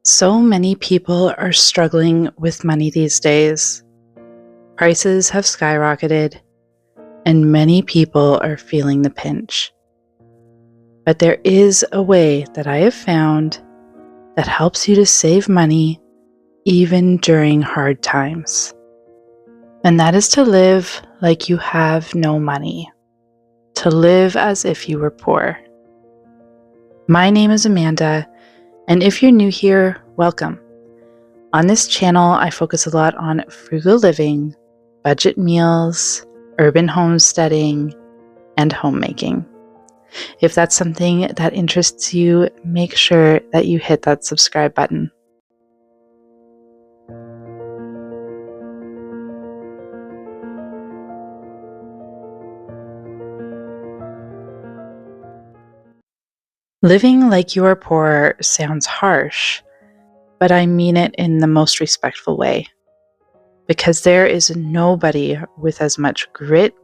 So many people are struggling with money these days. Prices have skyrocketed, and many people are feeling the pinch. But there is a way that I have found that helps you to save money even during hard times. And that is to live like you have no money, to live as if you were poor. My name is Amanda, and if you're new here, welcome. On this channel, I focus a lot on frugal living, budget meals, urban homesteading, and homemaking. If that's something that interests you, make sure that you hit that subscribe button. Living like you are poor sounds harsh, but I mean it in the most respectful way. Because there is nobody with as much grit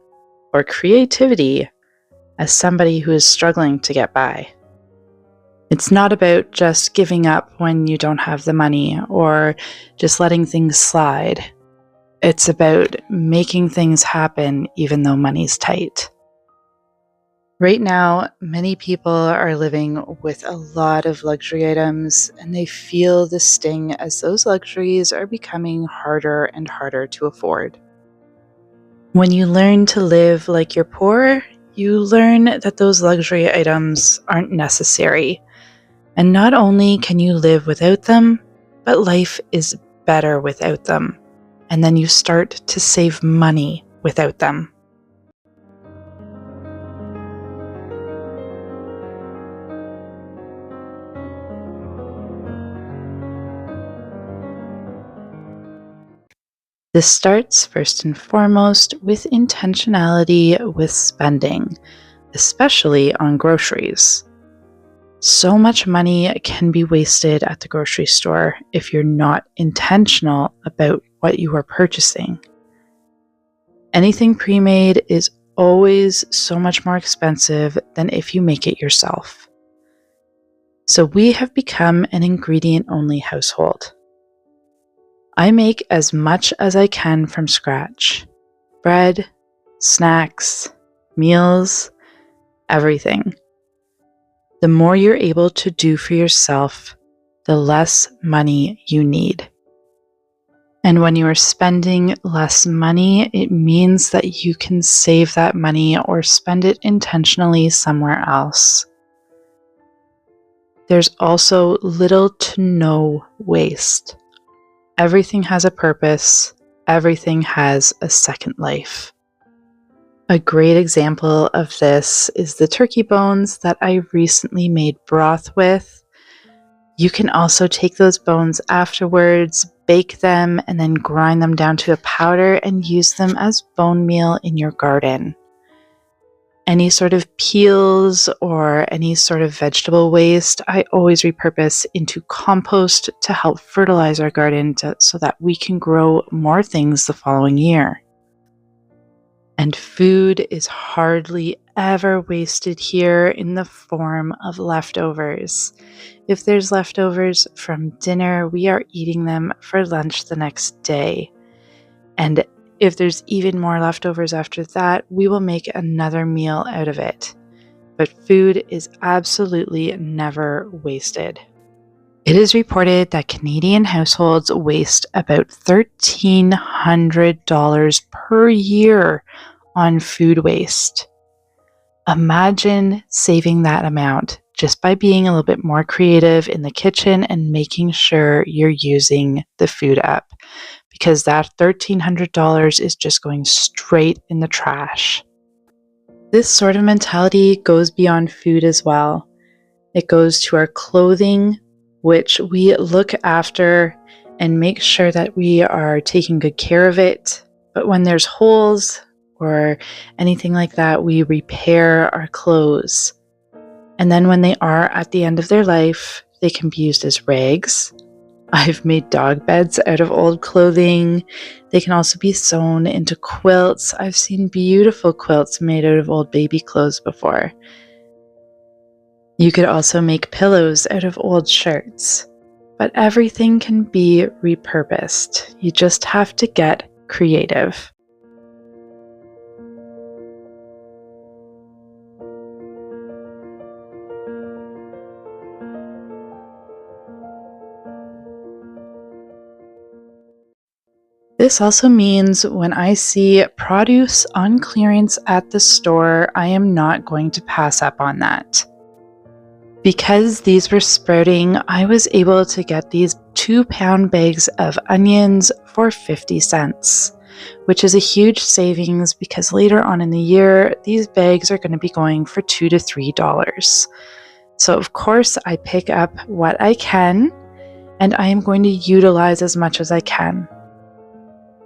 or creativity as somebody who is struggling to get by. It's not about just giving up when you don't have the money or just letting things slide. It's about making things happen even though money's tight. Right now, many people are living with a lot of luxury items, and they feel the sting as those luxuries are becoming harder and harder to afford. When you learn to live like you're poor, you learn that those luxury items aren't necessary. And not only can you live without them, but life is better without them. And then you start to save money without them. This starts first and foremost with intentionality with spending, especially on groceries. So much money can be wasted at the grocery store if you're not intentional about what you are purchasing. Anything pre-made is always so much more expensive than if you make it yourself. So we have become an ingredient-only household. I make as much as I can from scratch. Bread, snacks, meals, everything. The more you're able to do for yourself, the less money you need. And when you are spending less money, it means that you can save that money or spend it intentionally somewhere else. There's also little to no waste. Everything has a purpose. Everything has a second life. A great example of this is the turkey bones that I recently made broth with. You can also take those bones afterwards, bake them, and then grind them down to a powder and use them as bone meal in your garden. Any sort of peels or any sort of vegetable waste, I always repurpose into compost to help fertilize our garden so that we can grow more things the following year. And food is hardly ever wasted here in the form of leftovers. If there's leftovers from dinner, we are eating them for lunch the next day. And if there's even more leftovers after that, we will make another meal out of it. But food is absolutely never wasted. It is reported that Canadian households waste about $1,300 per year on food waste. Imagine saving that amount just by being a little bit more creative in the kitchen and making sure you're using the food up, because that $1,300 is just going straight in the trash. This sort of mentality goes beyond food as well. It goes to our clothing, which we look after and make sure that we are taking good care of it. But when there's holes or anything like that, we repair our clothes. And then when they are at the end of their life, they can be used as rags. I've made dog beds out of old clothing. They can also be sewn into quilts. I've seen beautiful quilts made out of old baby clothes before. You could also make pillows out of old shirts. but everything can be repurposed. You just have to get creative. This also means when I see produce on clearance at the store, I am not going to pass up on that. Because these were sprouting, I was able to get these 2-pound bags of onions for 50 cents, which is a huge savings because later on in the year, these bags are going to be going for $2 to $3. So of course, I pick up what I can, and I am going to utilize as much as I can.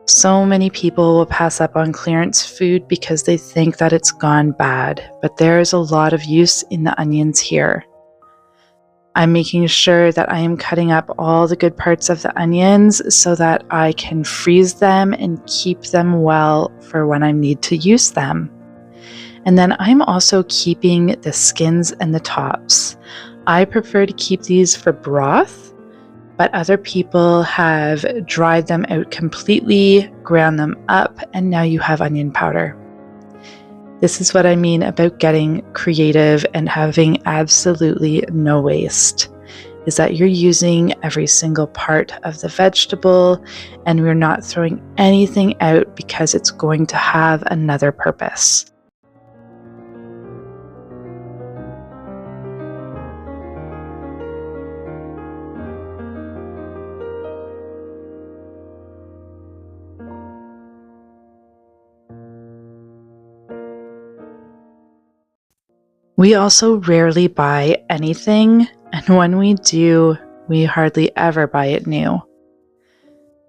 So many people will pass up on clearance food because they think that it's gone bad, but there is a lot of use in the onions here. I'm making sure that I am cutting up all the good parts of the onions so that I can freeze them and keep them well for when I need to use them. And then I'm also keeping the skins and the tops. I prefer to keep these for broth, but other people have dried them out completely, ground them up, and now you have onion powder. This is what I mean about getting creative and having absolutely no waste, is that you're using every single part of the vegetable and we're not throwing anything out because it's going to have another purpose. We also rarely buy anything, and when we do, we hardly ever buy it new.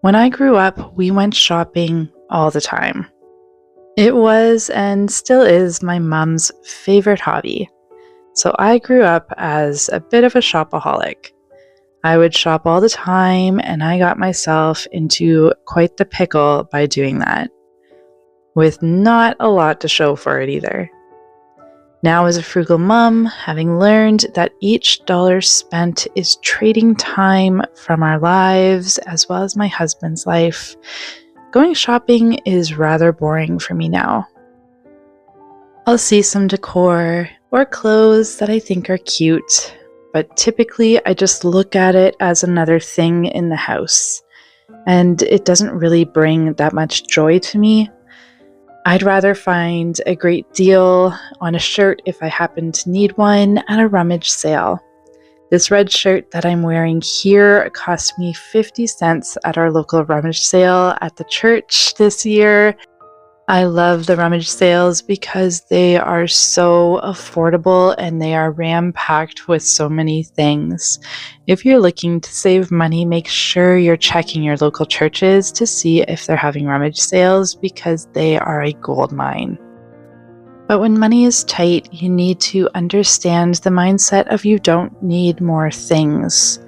When I grew up, we went shopping all the time. It was and still is my mom's favorite hobby. So I grew up as a bit of a shopaholic. I would shop all the time, and I got myself into quite the pickle by doing that, with not a lot to show for it either. Now, as a frugal mom, having learned that each dollar spent is trading time from our lives as well as my husband's life, going shopping is rather boring for me now. I'll see some decor or clothes that I think are cute, but typically I just look at it as another thing in the house, and it doesn't really bring that much joy to me. I'd rather find a great deal on a shirt if I happen to need one at a rummage sale. This red shirt that I'm wearing here cost me 50 cents at our local rummage sale at the church this year. I love the rummage sales because they are so affordable and they are ram-packed with so many things. If you're looking to save money, make sure you're checking your local churches to see if they're having rummage sales because they are a gold mine. But when money is tight, you need to understand the mindset of you don't need more things.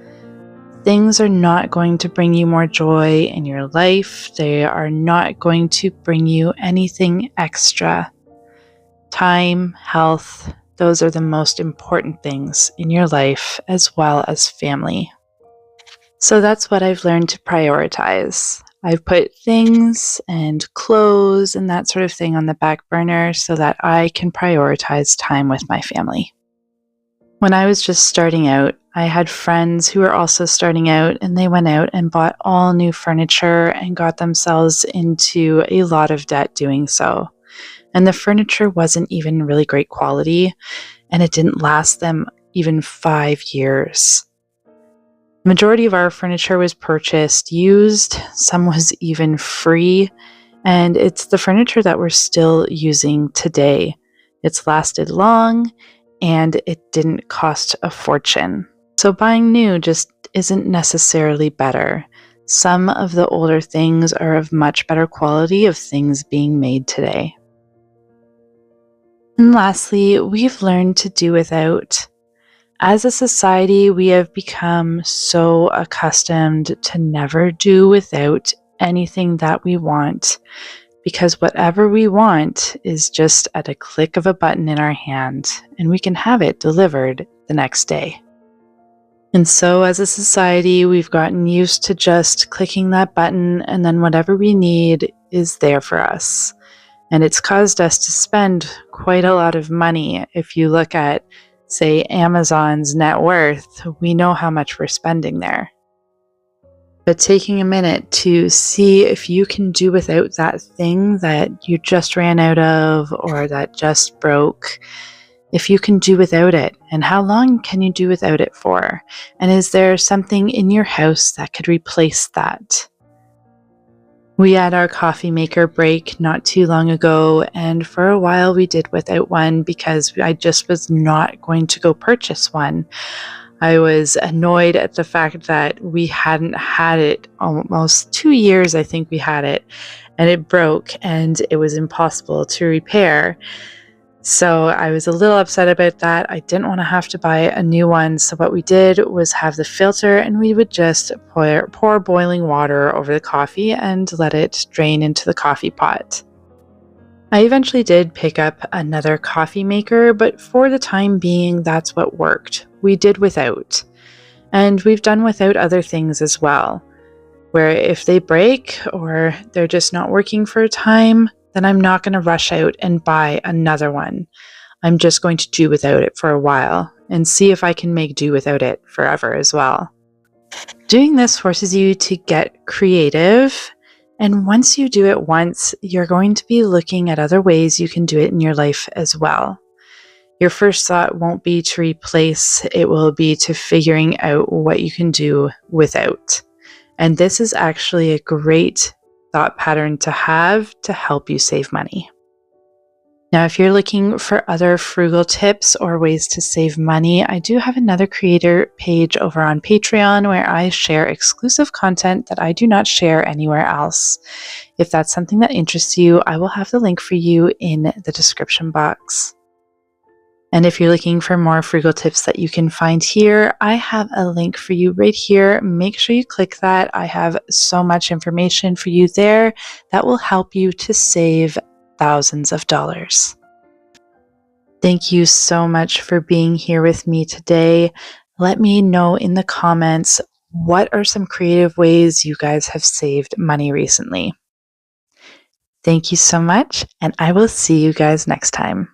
Things are not going to bring you more joy in your life. They are not going to bring you anything extra. Time, health, those are the most important things in your life as well as family. So that's what I've learned to prioritize. I've put things and clothes and that sort of thing on the back burner so that I can prioritize time with my family. When I was just starting out, I had friends who were also starting out, and they went out and bought all new furniture and got themselves into a lot of debt doing so. And the furniture wasn't even really great quality, and it didn't last them even 5 years. The majority of our furniture was purchased used, some was even free, and it's the furniture that we're still using today. It's lasted long, and it didn't cost a fortune. So buying new just isn't necessarily better. Some of the older things are of much better quality of things being made today. And lastly, we've learned to do without. As a society, we have become so accustomed to never do without anything that we want, because whatever we want is just at a click of a button in our hand, and we can have it delivered the next day. And so, as a society, we've gotten used to just clicking that button, and then whatever we need is there for us. And it's caused us to spend quite a lot of money. If you look at, say, Amazon's net worth, we know how much we're spending there. But taking a minute to see if you can do without that thing that you just ran out of or that just broke, if you can do without it, and how long can you do without it for? And is there something in your house that could replace that? We had our coffee maker break not too long ago, and for a while we did without one because I just was not going to go purchase one. I was annoyed at the fact that we hadn't had it almost 2 years, I think we had it, and it broke and it was impossible to repair. So I was a little upset about that. I didn't want to have to buy a new one. So what we did was have the filter, and we would just pour boiling water over the coffee and let it drain into the coffee pot. I eventually did pick up another coffee maker, but for the time being, that's what worked. We did without. And we've done without other things as well, where if they break or they're just not working for a time, then I'm not going to rush out and buy another one. I'm just going to do without it for a while and see if I can make do without it forever as well. Doing this forces you to get creative, and once you do it once, you're going to be looking at other ways you can do it in your life as well. Your first thought won't be to replace, it will be to figuring out what you can do without. And this is actually a great thought pattern to have to help you save money. Now, if you're looking for other frugal tips or ways to save money, I do have another creator page over on Patreon where I share exclusive content that I do not share anywhere else. If that's something that interests you, I will have the link for you in the description box. And if you're looking for more frugal tips that you can find here, I have a link for you right here. Make sure you click that. I have so much information for you there that will help you to save thousands of dollars. Thank you so much for being here with me today. Let me know in the comments, what are some creative ways you guys have saved money recently? Thank you so much, and I will see you guys next time.